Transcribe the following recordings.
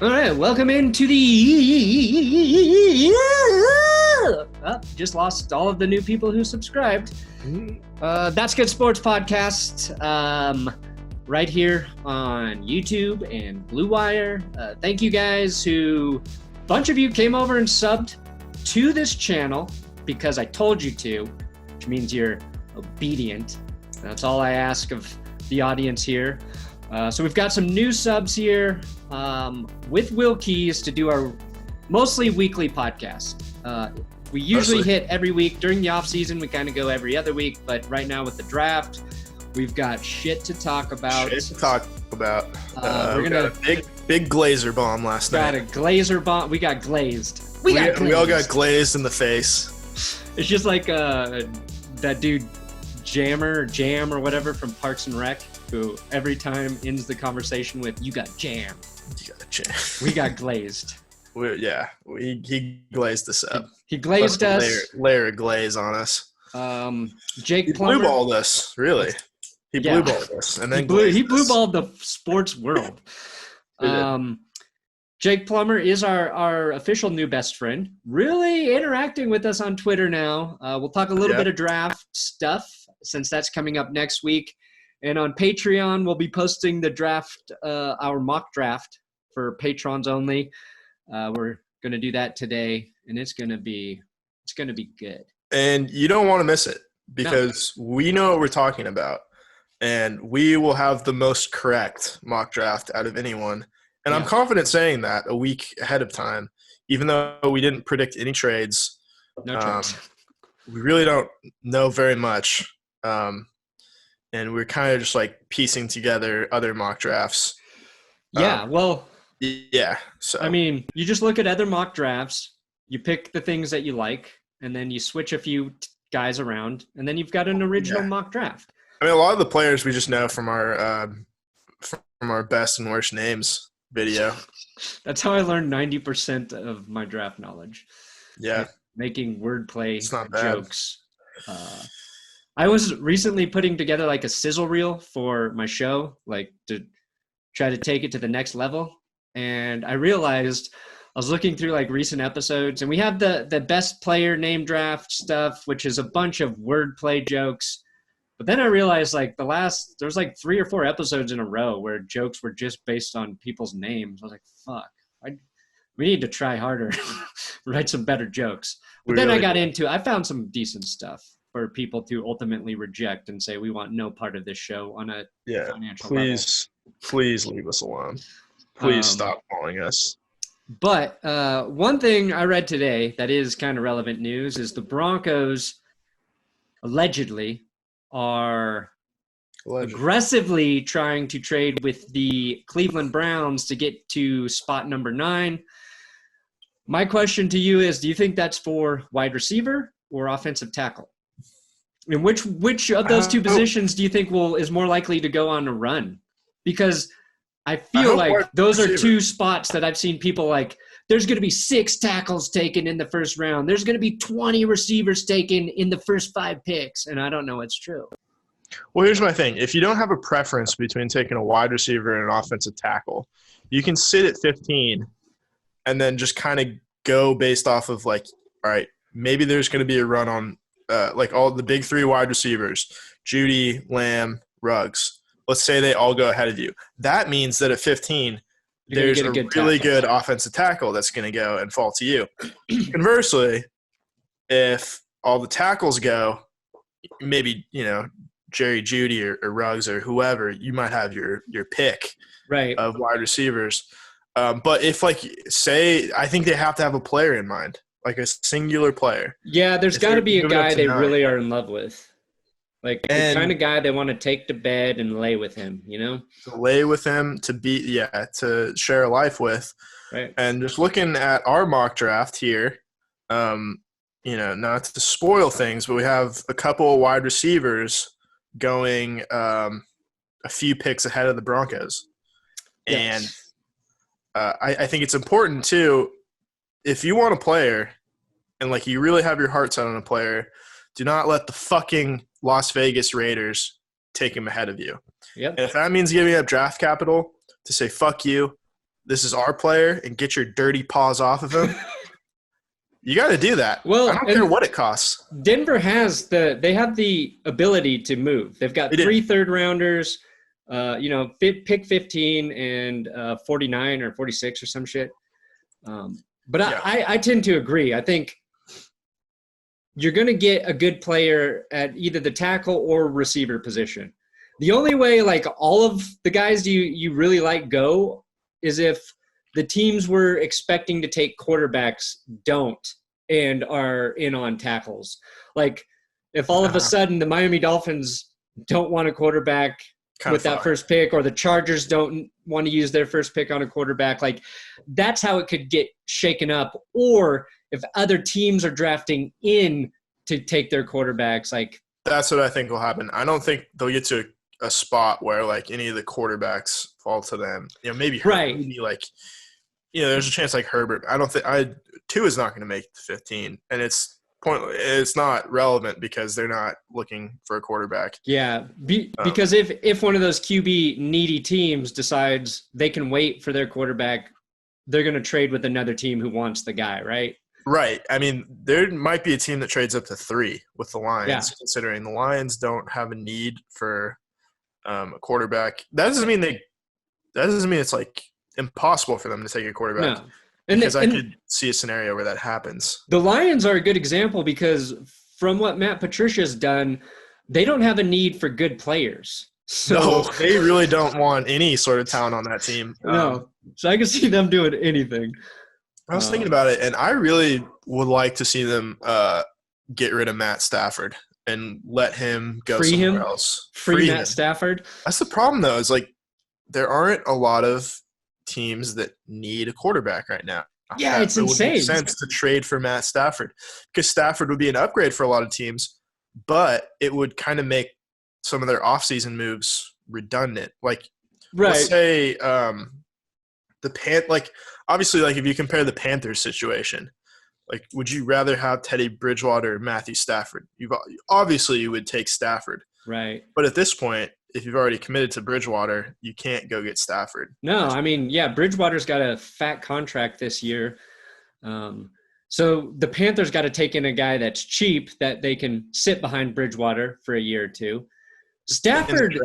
All right, welcome into the. Just lost all of the new people who subscribed. That's Good Sports Podcast, right here on YouTube and Blue Wire. Thank you guys a bunch of you came over and subbed to this channel because I told you to, which means you're obedient. That's all I ask of the audience here. So we've got some new subs here with Will Keys to do our mostly weekly podcast. We usually hit every week. During the off season, we kind of go every other week. But right now with the draft, we've got shit to talk about. We're gonna got a big Glazer bomb last night. Got a Glazer bomb. We got glazed. We all got glazed in the face. It's just like that dude Jam or whatever from Parks and Rec, who every time ends the conversation with "You got jam." You got jam. We got glazed. He glazed us up. He glazed us. Layer of glaze on us. Jake He Plummer. blue-balled us, really. He blue-balled us. And then he blue-balled the sports world. Jake Plummer is our official new best friend. Really interacting with us on Twitter now. We'll talk a little bit of draft stuff since that's coming up next week. And on Patreon, we'll be posting the draft, our mock draft for patrons only. We're going to do that today, and it's going to be good. And you don't want to miss it because we know what we're talking about, and we will have the most correct mock draft out of anyone. And I'm confident saying that a week ahead of time, even though we didn't predict any trades. No trades. We really don't know very much. And we're kind of just like piecing together other mock drafts. So I mean, you just look at other mock drafts, you pick the things that you like, and then you switch a few guys around, and then you've got an original mock draft. I mean, a lot of the players we just know from our best and worst names video. That's how I learned 90% of my draft knowledge. Yeah. Like making wordplay jokes. I was recently putting together like a sizzle reel for my show, like to try to take it to the next level. And I realized I was looking through like recent episodes, and we have the best player name draft stuff, which is a bunch of wordplay jokes. But then I realized like there's like 3 or 4 episodes in a row where jokes were just based on people's names. I was like, fuck, we need to try harder, write some better jokes. But then I found some decent stuff for people to ultimately reject and say, we want no part of this show on a financial level. Please leave us alone. Please stop calling us. But one thing I read today that is kind of relevant news is the Broncos allegedly are aggressively trying to trade with the Cleveland Browns to get to spot number 9. My question to you is, do you think that's for wide receiver or offensive tackle? And which of those two positions do you think is more likely to go on a run? Because I feel like those are two spots that I've seen people like, there's going to be 6 tackles taken in the first round. There's going to be 20 receivers taken in the first 5 picks. And I don't know what's true. Well, here's my thing. If you don't have a preference between taking a wide receiver and an offensive tackle, you can sit at 15 and then just kind of go based off of like, all right, maybe there's going to be a run on like all the big 3 wide receivers, Jeudy, Lamb, Ruggs. Let's say they all go ahead of you. That means that at 15, there's a really good offensive tackle that's going to go and fall to you. Conversely, if all the tackles go, maybe, Jerry Jeudy or Ruggs or whoever, you might have your pick of wide receivers. But if, like, say, I think they have to have a player in mind, like a singular player. Yeah, there's got to be a guy they really are in love with. Like the kind of guy they want to take to bed and lay with him, To lay with him, to share a life with. Right. And just looking at our mock draft here, not to spoil things, but we have a couple of wide receivers going a few picks ahead of the Broncos. Yes. And I think it's important, too, if you want a player and, like, you really have your heart set on a player, do not let the fucking Las Vegas Raiders take him ahead of you. Yep. And if that means giving up draft capital to say fuck you, this is our player and get your dirty paws off of him, you got to do that. Well, I don't care what it costs. Denver they have the ability to move. They've got 3 third-rounders, pick 15 and 49 or 46 or some shit. But yeah. I tend to agree. I think you're going to get a good player at either the tackle or receiver position. The only way, like, all of the guys you really like go is if the teams we're expecting to take quarterbacks don't and are in on tackles. Like, if all of a sudden the Miami Dolphins don't want a quarterback with that first pick, or the Chargers don't want to use their first pick on a quarterback, like, that's how it could get shaken up. Or if other teams are drafting in to take their quarterbacks, like, that's what I think will happen. I don't think they'll get to a spot where, like, any of the quarterbacks fall to them. You know, maybe maybe like, you know, there's a chance like Herbert. I don't think Tua is not going to make the 15, and it's pointless. It's not relevant because they're not looking for a quarterback. Yeah, because if one of those QB needy teams decides they can wait for their quarterback, they're going to trade with another team who wants the guy, right? Right. I mean, there might be a team that trades up to 3 with the Lions, considering the Lions don't have a need for a quarterback. That doesn't mean it's like impossible for them to take a quarterback. No. Because I could see a scenario where that happens. The Lions are a good example because from what Matt Patricia's done, they don't have a need for good players. So no, they really don't want any sort of talent on that team. No. So I can see them doing anything. I was thinking about it, and I really would like to see them get rid of Matt Stafford and let him go somewhere else. Free Matt Stafford. That's the problem, though, is like there aren't a lot of teams that need a quarterback right now. Yeah, it's insane. It would make sense to trade for Matt Stafford because Stafford would be an upgrade for a lot of teams, but it would kind of make some of their offseason moves redundant. Like, let's say obviously, like, if you compare the Panthers situation, like, would you rather have Teddy Bridgewater or Matthew Stafford? Obviously you would take Stafford. Right. But at this point, if you've already committed to Bridgewater, you can't go get Stafford. No, I mean, yeah, Bridgewater's got a fat contract this year. So the Panthers got to take in a guy that's cheap that they can sit behind Bridgewater for a year or two. Stafford,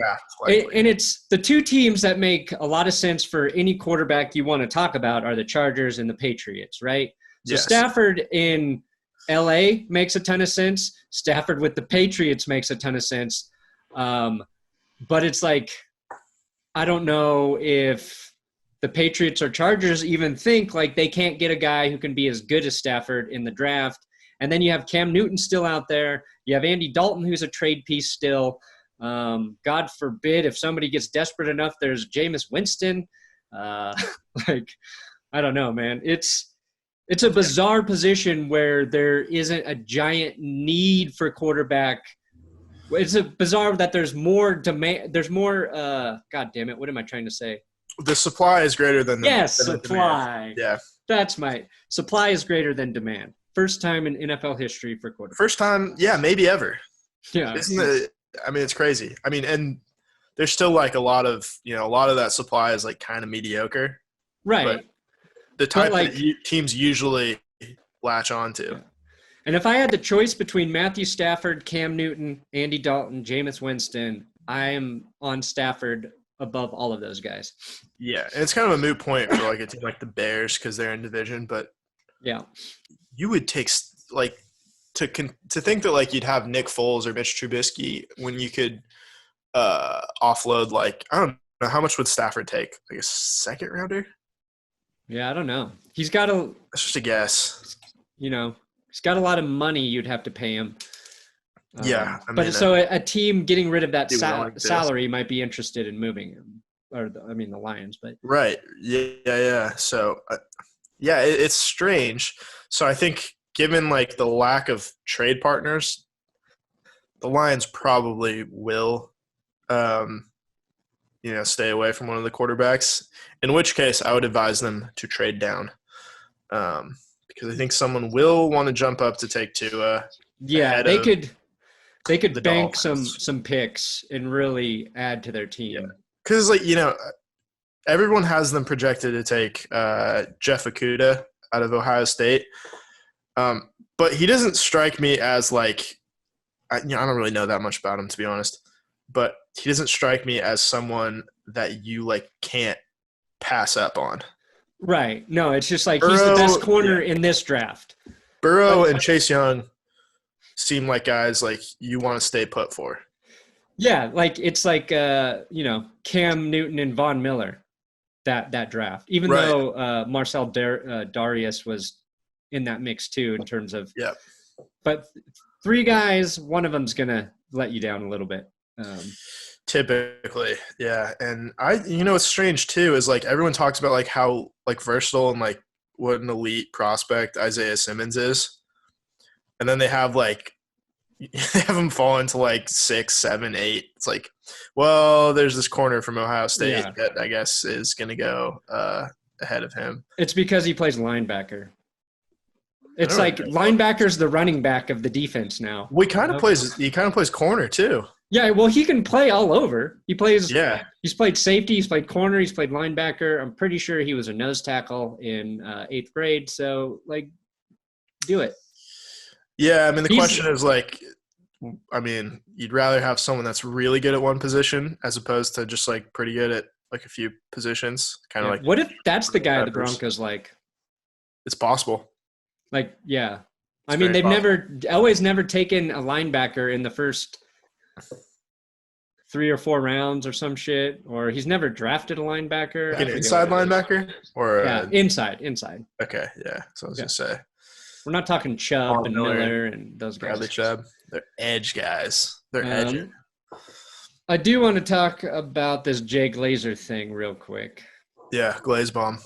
and it's the two teams that make a lot of sense for any quarterback you want to talk about are the Chargers and the Patriots, right? So yes. Stafford in LA makes a ton of sense. Stafford with the Patriots makes a ton of sense. But it's like, I don't know if the Patriots or Chargers even think like they can't get a guy who can be as good as Stafford in the draft. And then you have Cam Newton still out there. You have Andy Dalton, who's a trade piece still. God forbid if somebody gets desperate enough, there's Jameis Winston. Like, I don't know, man. It's a bizarre position where there isn't a giant need for quarterback. It's a bizarre that there's more demand. There's more. God damn it! What am I trying to say? The supply is greater than the supply. Demand. Yeah, that's my supply is greater than demand. First time in NFL history for quarterbacks. First time, yeah, maybe ever. Yeah, isn't it? I mean, it's crazy. I mean, and there's still like a lot of that supply is like kind of mediocre, right? But the type that teams usually latch onto. Yeah. And if I had the choice between Matthew Stafford, Cam Newton, Andy Dalton, Jameis Winston, I am on Stafford above all of those guys. Yeah, and it's kind of a moot point for like a team like the Bears because they're in division, but yeah, you would take like to think that like you'd have Nick Foles or Mitch Trubisky when you could offload like I don't know how much would Stafford take, like a second rounder? Yeah, I don't know. He's got That's just a guess. He's got a lot of money you'd have to pay him. Yeah. So a team getting rid of that salary might be interested in moving him. The Lions. But right. Yeah. So, it's strange. So I think given like the lack of trade partners, the Lions probably will stay away from one of the quarterbacks, in which case I would advise them to trade down. Because I think someone will want to jump up to take Tua. Yeah, they could bank some picks and really add to their team. Because everyone has them projected to take Jeff Okudah out of Ohio State. But he doesn't strike me as like I don't really know that much about him, to be honest. But he doesn't strike me as someone that you like can't pass up on. Right. No, it's just like he's the best corner in this draft. Burrow and Chase Young seem like guys like you want to stay put for. Yeah, like it's like Cam Newton and Von Miller, that draft. Even though Marcel Darius was in that mix too in terms of But three guys, one of them's gonna let you down a little bit. Typically, yeah. And what's strange too is like everyone talks about like how like versatile and like what an elite prospect Isaiah Simmons is, and then they have him fall into like 6, 7, 8. It's like, well, there's this corner from Ohio State that I guess is going to go ahead of him. It's because he plays linebacker. It's like linebacker's the running back of the defense now. Well, he kind of plays corner too. Yeah, well, he can play all over. He plays. Yeah, he's played safety. He's played corner. He's played linebacker. I'm pretty sure he was a nose tackle in 8th grade. So, like, do it. Yeah, I mean, the question is like, you'd rather have someone that's really good at one position as opposed to just like pretty good at like a few positions. Kind of like. What if that's the guy the Broncos like? It's possible. Like, yeah. I mean, they've never taken a linebacker in the first 3 or 4 rounds or some shit, or he's never drafted a linebacker. Like an inside linebacker? Or inside. Okay, yeah. So I was going to say. We're not talking Chubb and Miller and those guys. Bradley Chubb. They're edge guys. They're edging. I do want to talk about this Jay Glazer thing real quick. Yeah, glaze bomb.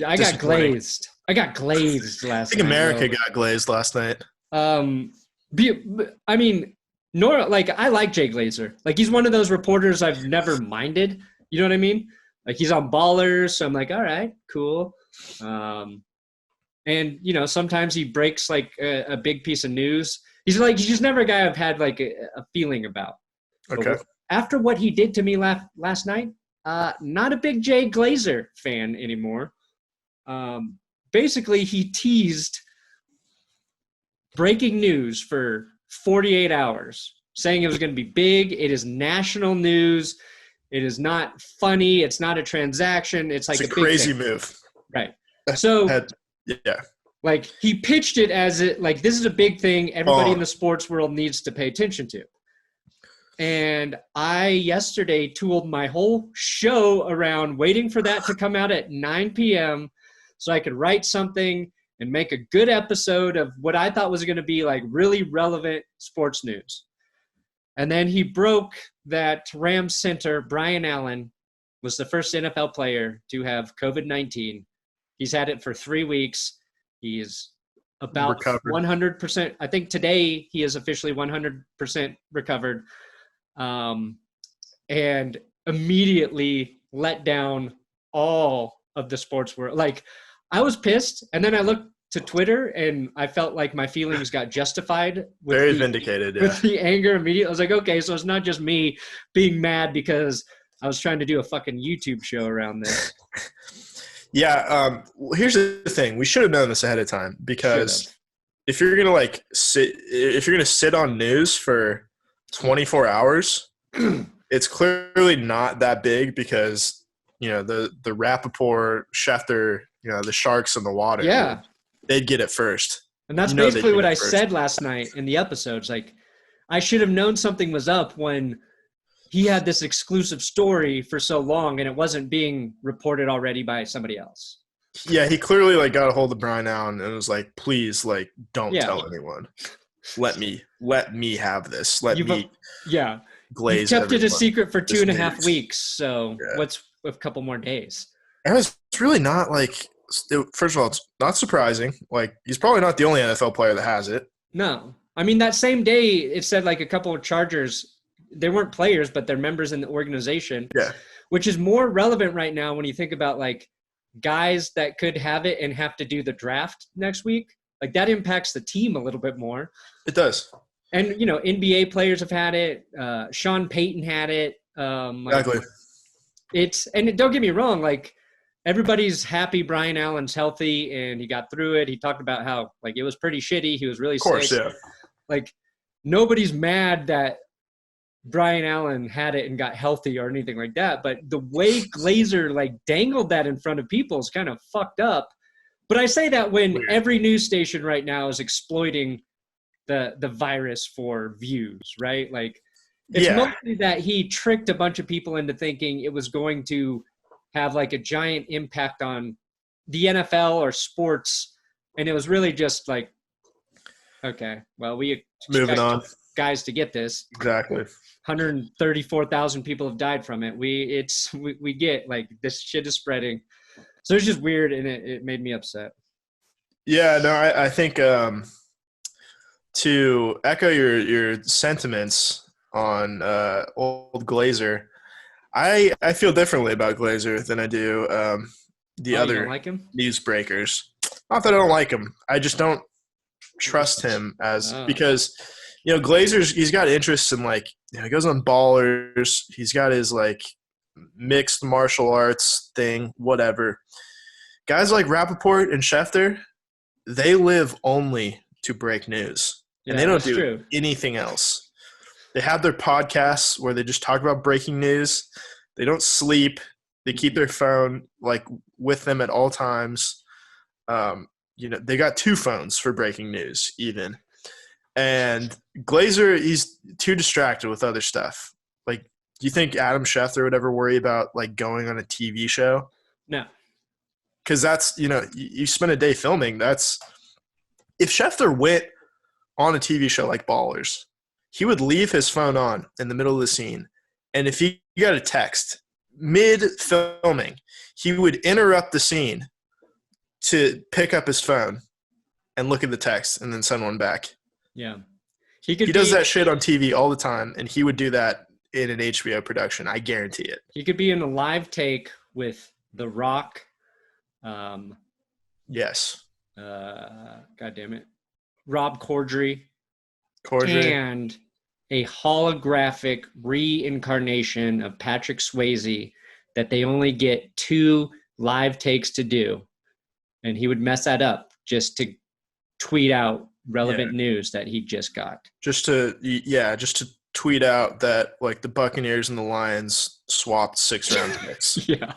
I got glazed. I got glazed last night. I think America got glazed last night. I like Jay Glazer. Like, he's one of those reporters I've never minded. You know what I mean? Like, he's on Ballers, so I'm like, all right, cool. And, sometimes he breaks, like, a big piece of news. He's just never a guy I've had, like, a feeling about. Okay. But after what he did to me last night, not a big Jay Glazer fan anymore. Basically, he teased breaking news for 48 hours, saying it was going to be big. It is national news. It is not funny. It's not a transaction. It's like a crazy move. Right. So, like, he pitched it as this is a big thing everybody in the sports world needs to pay attention to. And I yesterday tooled my whole show around waiting for that to come out at 9 p.m. so I could write something and make a good episode of what I thought was going to be like really relevant sports news. And then he broke that Rams center, Brian Allen, was the first NFL player to have COVID-19. He's had it for 3 weeks. He is about 100%. I think today he is officially 100% recovered. And immediately let down all of the sports world. Like, I was pissed, and then I looked to Twitter, and I felt like my feelings got justified. Very vindicated, with the anger immediately. I was like, okay, so it's not just me being mad because I was trying to do a fucking YouTube show around this. Yeah, here's the thing. We should have known this ahead of time because if you're gonna sit on news for 24 hours, it's clearly not that big because the Rappaport, Schefter, the sharks in the water. Yeah. They'd get it first. And that's basically what I said last night in the episodes. Like, I should have known something was up when he had this exclusive story for so long and it wasn't being reported already by somebody else. Yeah, he clearly got a hold of Brian Allen and was like, please, don't tell anyone. Let me have this. Let me glaze. You kept it a secret for 2.5 weeks. So what's a couple more days? And it's really not first of all, it's not surprising. Like, he's probably not the only NFL player that has it. No. I mean, that same day, it said a couple of Chargers, they weren't players, but they're members in the organization. Yeah. Which is more relevant right now when you think about, guys that could have it and have to do the draft next week. Like, that impacts the team a little bit more. It does. And, NBA players have had it. Sean Payton had it. Exactly. don't get me wrong, like everybody's happy Brian Allen's healthy and he got through it. He talked about how like it was pretty shitty. He was really Of course, sick. yeah. Like nobody's mad that Brian Allen had it and got healthy or anything like that. But the way Glazer like dangled that in front of people is kind of fucked up. But I say that when every news station right now is exploiting the virus for views, right? Like it's mostly that he tricked a bunch of people into thinking it was going to have like a giant impact on the NFL or sports. And it was really just like, okay, well, we moving on guys to get this. Exactly. 134,000 people have died from it. We get like this shit is spreading. So it's just weird, and it made me upset. Yeah, no, I think to echo your sentiments on old Glazer, I feel differently about Glazer than I do the other you don't like him? newsbreakers. Not that I don't like him. I just don't trust him because – Glazer's, he's got interests in like, he goes on Ballers. He's got his like mixed martial arts thing, whatever. Guys like Rappaport and Schefter, they live only to break news. And they don't do anything else. They have their podcasts where they just talk about breaking news. They don't sleep. They keep their phone like with them at all times. They got 2 phones for breaking news even. And Glazer, he's too distracted with other stuff. Like, do you think Adam Schefter would ever worry about, like, going on a TV show? No. Because that's, you spend a day filming. If Schefter went on a TV show like Ballers, he would leave his phone on in the middle of the scene. And if he got a text mid-filming, he would interrupt the scene to pick up his phone and look at the text and then send one back. Yeah. He does that shit on TV all the time, and he would do that in an HBO production. I guarantee it. He could be in a live take with The Rock. Yes. God damn it. Rob Corddry. Corddry. And a holographic reincarnation of Patrick Swayze that they only get 2 live takes to do. And he would mess that up just to tweet out relevant news that he just got. Just to tweet out that like the Buccaneers and the Lions swapped 6-round picks. Yeah.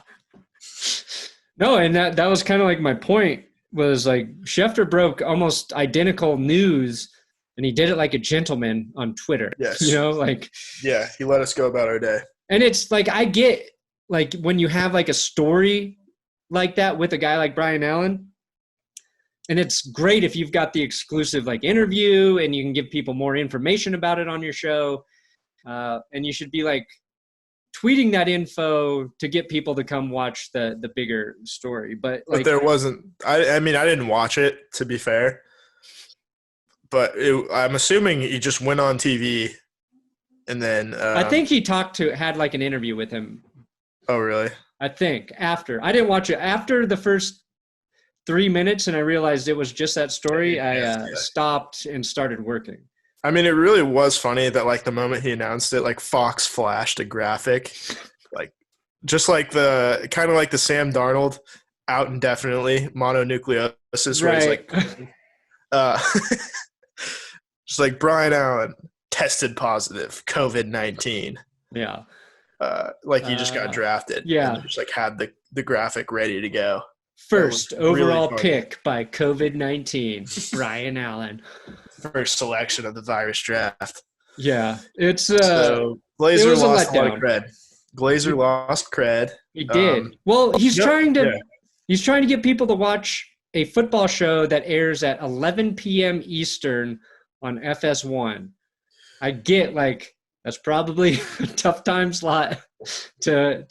No, and that was kind of like my point was like Schefter broke almost identical news and he did it like a gentleman on Twitter. Yes. He let us go about our day. And it's like I get like when you have like a story like that with a guy like Brian Allen, and it's great if you've got the exclusive like interview and you can give people more information about it on your show. And you should be like tweeting that info to get people to come watch the bigger story. But there wasn't, I mean, I didn't watch it to be fair, but I'm assuming he just went on TV and then. I think he had like an interview with him. Oh, really? I think after. I didn't watch it after the first 3 minutes and I realized it was just that story. I stopped and started working. I mean, it really was funny that like the moment he announced it, like Fox flashed a graphic, like just like the kind of like the Sam Darnold out indefinitely mononucleosis, where he's like, just like Brian Allen tested positive COVID-19. Yeah. Like he just got drafted. Yeah. And just like had the graphic ready to go. First overall pick by COVID-19, Brian Allen. First selection of the virus draft. Yeah, it's so Glazer lost a lot of cred. Glazer lost cred. He did. Well, he's trying to get people to watch a football show that airs at 11 p.m. Eastern on FS1. I get like that's probably a tough time slot to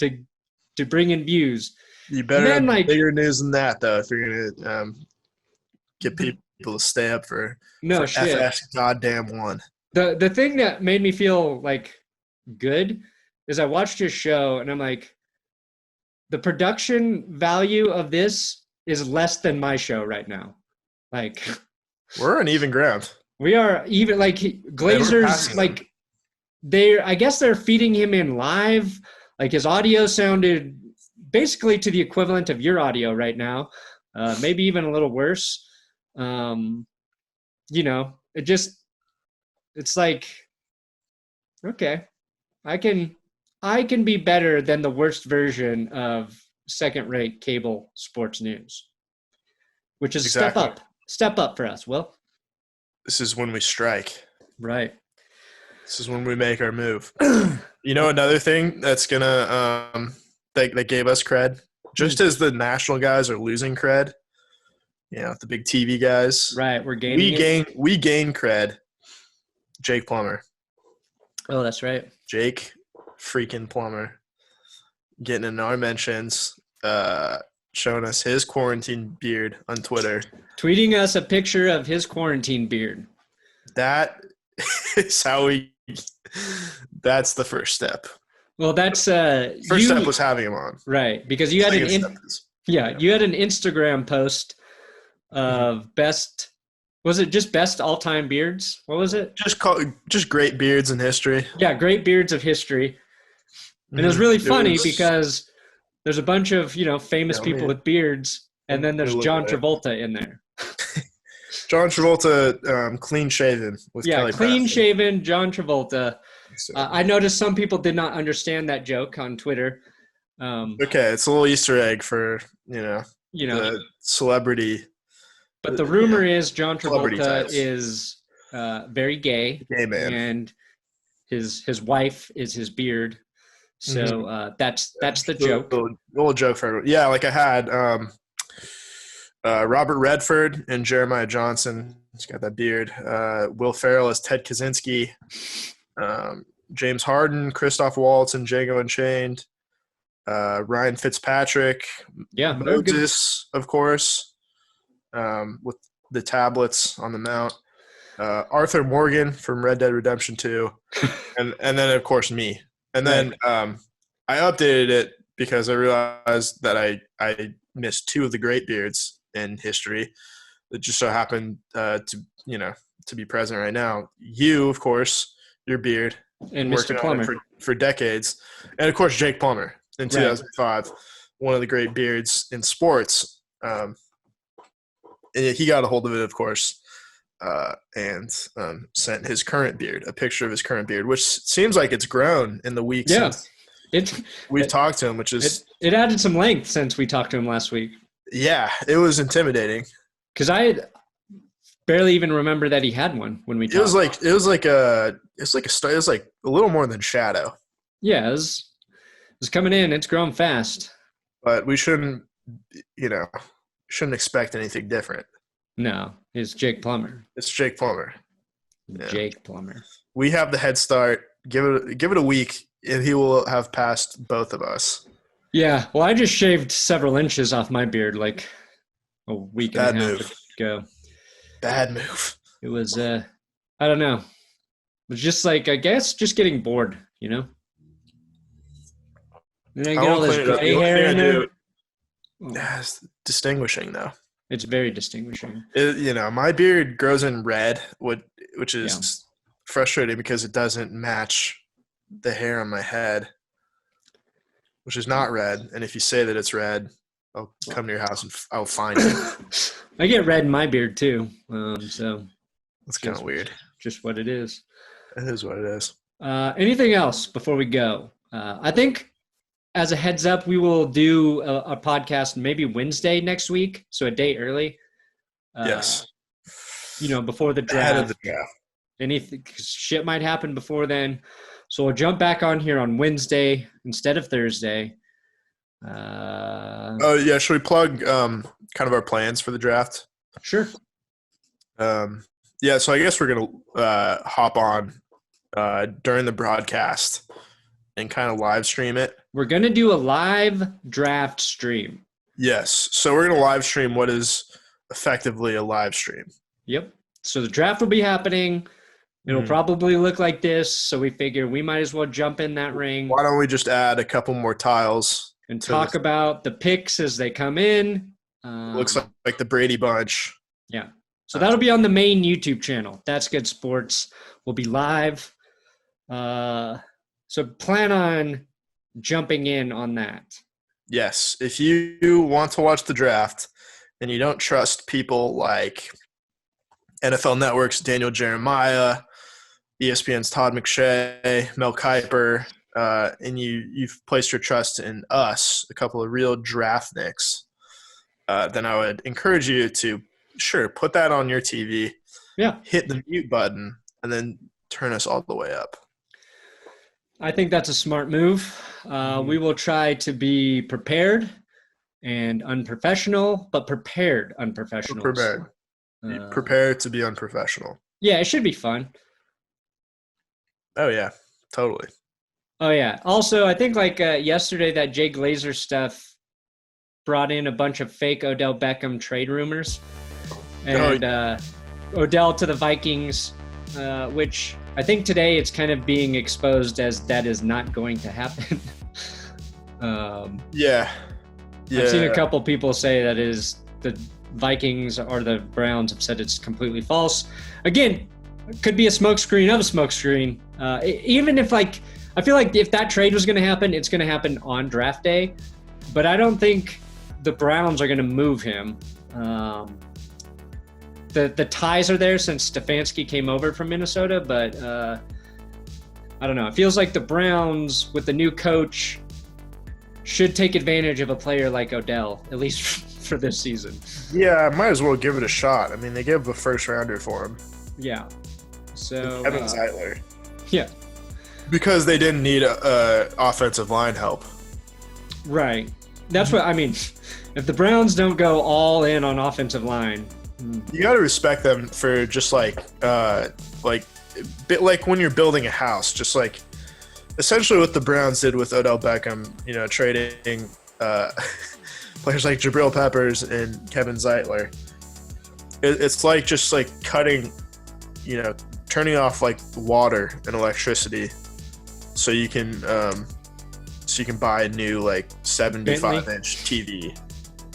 bring in views. You better have bigger news than that, though, if you're gonna get people to stay up for FS goddamn one. The thing that made me feel like good is I watched his show and I'm like, the production value of this is less than my show right now. Like, we're on even ground. We are even like Glazer's like I guess they're feeding him in live Like his audio sounded basically to the equivalent of your audio right now, maybe even a little worse. It's like, okay, I can be better than the worst version of second-rate cable sports news, which is Exactly. Step up for us, Will. This is when we strike. Right. This is when we make our move. Another thing that's gonna that gave us cred, just as the national guys are losing cred, the big TV guys. Right, we're gaining. We gain cred. Jake Plummer. Oh, that's right. Jake freaking Plummer getting in our mentions, showing us his quarantine beard on Twitter. Tweeting us a picture of his quarantine beard. That is how that's the first step. Well, that's first step was having him on. Right, because you had an Instagram post of best. Was it just best all-time beards? What was it? Just great beards in history. Yeah, great beards of history. And it was really funny because there's a bunch of, famous people with beards, and then there's John Travolta in there. John Travolta, clean-shaven with Kelly Preston. Clean-shaven John Travolta. I noticed some people did not understand that joke on Twitter. Okay, it's a little Easter egg for, the celebrity. But the rumor is John Travolta is very gay. Gay man. And his wife is his beard. So that's the joke. Little joke for everyone. Yeah, like I had Robert Redford and Jeremiah Johnson. He's got that beard. Will Ferrell as Ted Kaczynski. James Harden, Christoph Waltz, and Django Unchained. Ryan Fitzpatrick. Yeah, Moses, of course. With the tablets on the mount. Arthur Morgan from Red Dead Redemption 2. and then, of course, me. And then I updated it because I realized that I missed two of the great beards in history that just so happened to be present right now. You, of course, your beard. And Mr. Plummer. For decades. And, of course, Jake Plummer in 2005. One of the great beards in sports. And he got a hold of it, of course, and sent his current beard, a picture of his current beard, which seems like it's grown in the week since we've talked to him, which is – It added some length since we talked to him last week. Yeah, it was intimidating. Because I barely even remember that he had one when we talked. It was like a little more than shadow. Yeah, it was coming in. It's grown fast. But we shouldn't expect anything different. No, it's Jake Plummer. It's Jake Plummer. Yeah. Jake Plummer. We have the head start. Give it a week, and he will have passed both of us. Yeah. Well, I just shaved several inches off my beard like a week and a half ago. Bad move. It was I don't know. It was just like, I guess, just getting bored, And I get all this gray hair in there. Yeah, it's distinguishing, though. It's very distinguishing. My beard grows in red, which is frustrating because it doesn't match the hair on my head, which is not red. And if you say that it's red, I'll come to your house and I'll find it. I get red in my beard, too. So that's kind of weird. Just what it is. It is what it is. Anything else before we go? I think – as a heads up, we will do a podcast maybe Wednesday next week, so a day early. Yes. Before the draft. Ahead of the draft. Anything, shit might happen before then. So we'll jump back on here on Wednesday instead of Thursday. Should we plug kind of our plans for the draft? Sure. So I guess we're going to hop on during the broadcast and kind of live stream it. We're going to do a live draft stream. Yes. So we're going to live stream what is effectively a live stream. Yep. So the draft will be happening. It'll probably look like this. So we figure we might as well jump in that ring. Why don't we just add a couple more tiles and talk about the picks as they come in. Looks like the Brady Bunch. Yeah. So that'll be on the main YouTube channel. That's Good Sports. We'll be live. So plan on jumping in on that. Yes. If you want to watch the draft and you don't trust people like NFL Network's Daniel Jeremiah, ESPN's Todd McShay, Mel Kiper, and you've placed your trust in us, a couple of real draftniks, then I would encourage you to, put that on your TV, hit the mute button, and then turn us all the way up. I think that's a smart move. We will try to be prepared and unprofessional, but prepared unprofessional. Prepared to be unprofessional. Yeah, it should be fun. Oh, yeah, totally. Oh, yeah. Also, I think yesterday that Jay Glazer stuff brought in a bunch of fake Odell Beckham trade rumors. And Odell to the Vikings, which I think today it's kind of being exposed as that is not going to happen. Yeah. I've seen a couple people say that is the Vikings or the Browns have said it's completely false. Again, it could be a smokescreen of a smokescreen. Even if I feel like if that trade was going to happen, it's going to happen on draft day. But I don't think the Browns are going to move him. The ties are there since Stefanski came over from Minnesota, but I don't know. It feels like the Browns with the new coach should take advantage of a player like Odell, at least for this season. Yeah, might as well give it a shot. I mean, they gave a first rounder for him. Yeah. So Kevin Zeitler. Yeah. Because they didn't need offensive line help. Right. That's what I mean. If the Browns don't go all in on offensive line, you got to respect them for just bit like when you're building a house, just like essentially what the Browns did with Odell Beckham, trading players like Jabril Peppers and Kevin Zeitler. It's like just like cutting, turning off like water and electricity so you can buy a new like 75-inch TV.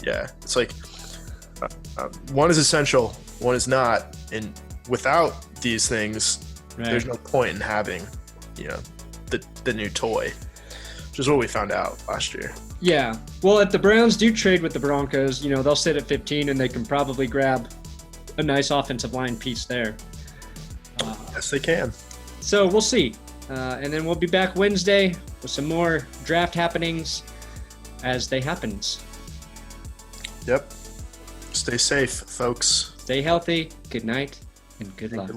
Yeah, it's like one is essential, one is not, and without these things, there's no point in having, the new toy, which is what we found out last year. Yeah. Well, if the Browns do trade with the Broncos, they'll sit at 15 and they can probably grab a nice offensive line piece there. Yes, they can. So we'll see. And then we'll be back Wednesday with some more draft happenings as they happens. Yep. Stay safe, folks. Stay healthy. Good night and good luck.